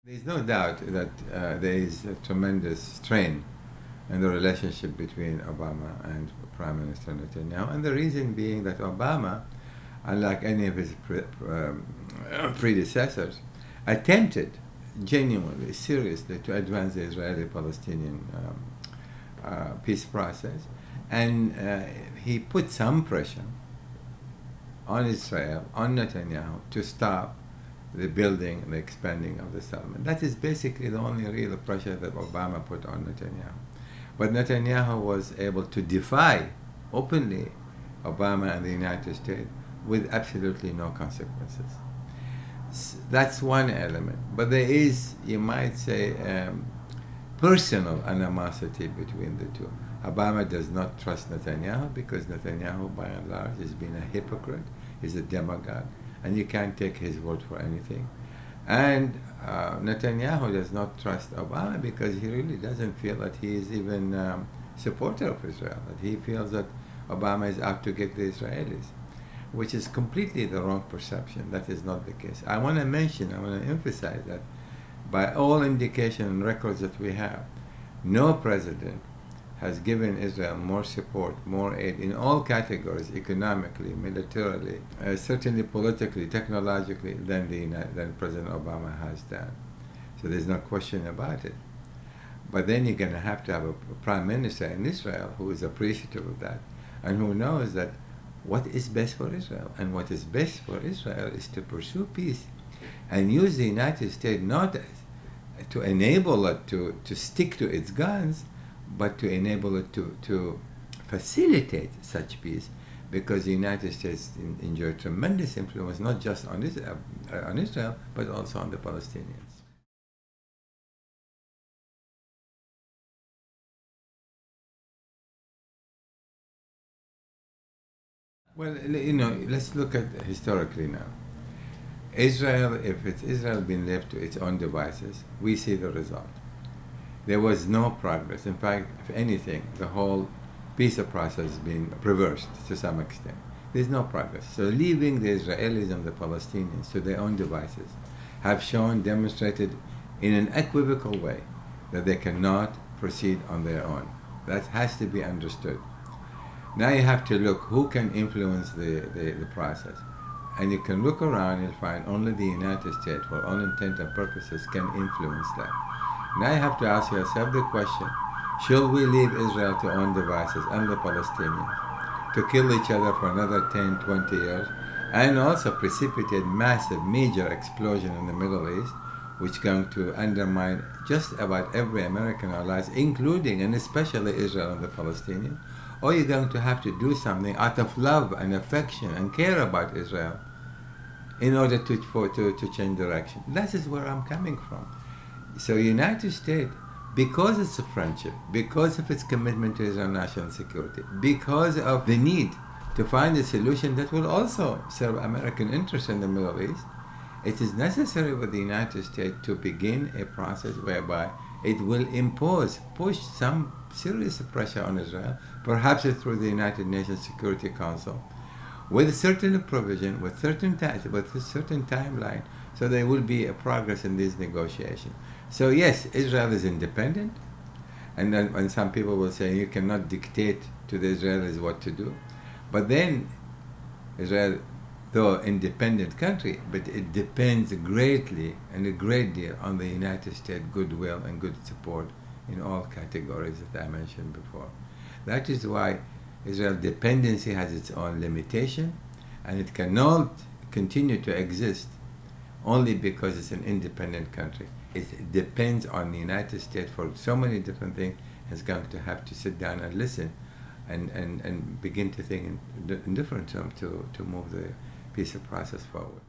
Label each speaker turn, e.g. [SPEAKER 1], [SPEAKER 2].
[SPEAKER 1] There's no doubt that there is a tremendous strain in the relationship between Obama and Prime Minister Netanyahu, and the reason being that Obama, unlike any of his predecessors, attempted genuinely, seriously, to advance the Israeli-Palestinian peace process, and he put some pressure on Israel, on Netanyahu, to stop the building and the expanding of the settlement. That is basically the only real pressure that Obama put on Netanyahu. But Netanyahu was able to defy openly Obama and the United States with absolutely no consequences. That's one element. But there is, you might say, personal animosity between the two. Obama does not trust Netanyahu because Netanyahu, by and large, has been a hypocrite. He's a demagogue, and you can't take his word for anything. And Netanyahu does not trust Obama because he really doesn't feel that he is even a supporter of Israel, that he feels that Obama is out to get the Israelis, which is completely the wrong perception. That is not the case. I want to emphasize that by all indication and records that we have, no president has given Israel more support, more aid in all categories, economically, militarily, certainly politically, technologically, than President Obama has done. So there's no question about it. But then you're going to have a prime minister in Israel who is appreciative of that and who knows that what is best for Israel. And what is best for Israel is to pursue peace and use the United States not to enable it to stick to its guns, but to enable it to facilitate such peace, because the United States enjoy tremendous influence not just on Israel, but also on the Palestinians. Well, let's look at historically now. Israel, if Israel been left to its own devices, we see the result. There was no progress. In fact, if anything, the whole peace process has been reversed to some extent. There's no progress. So leaving the Israelis and the Palestinians to their own devices have demonstrated in an equivocal way that they cannot proceed on their own. That has to be understood. Now you have to look who can influence the process. And you can look around and find only the United States, for all intent and purposes, can influence that. Now you have to ask yourself the question, should we leave Israel to own devices and the Palestinians to kill each other for another 10, 20 years, and also precipitate massive, major explosion in the Middle East, which is going to undermine just about every American allies, including and especially Israel and the Palestinians? Or you're going to have to do something out of love and affection and care about Israel in order to change direction. That is where I'm coming from. So United States, because it's a friendship, because of its commitment to Israel's national security, because of the need to find a solution that will also serve American interests in the Middle East, it is necessary for the United States to begin a process whereby it will push some serious pressure on Israel, perhaps through the United Nations Security Council, with a certain provision, with a certain timeline, so there will be a progress in these negotiations. So yes, Israel is independent, and then when some people will say you cannot dictate to the Israelis what to do, but then Israel, though independent country, but it depends greatly and a great deal on the United States goodwill and good support in all categories that I mentioned before. That is why Israel's dependency has its own limitation, and it cannot continue to exist only because it's an independent country. It depends on the United States for so many different things. It's going to have to sit down and listen and begin to think in different terms to move the peace process forward.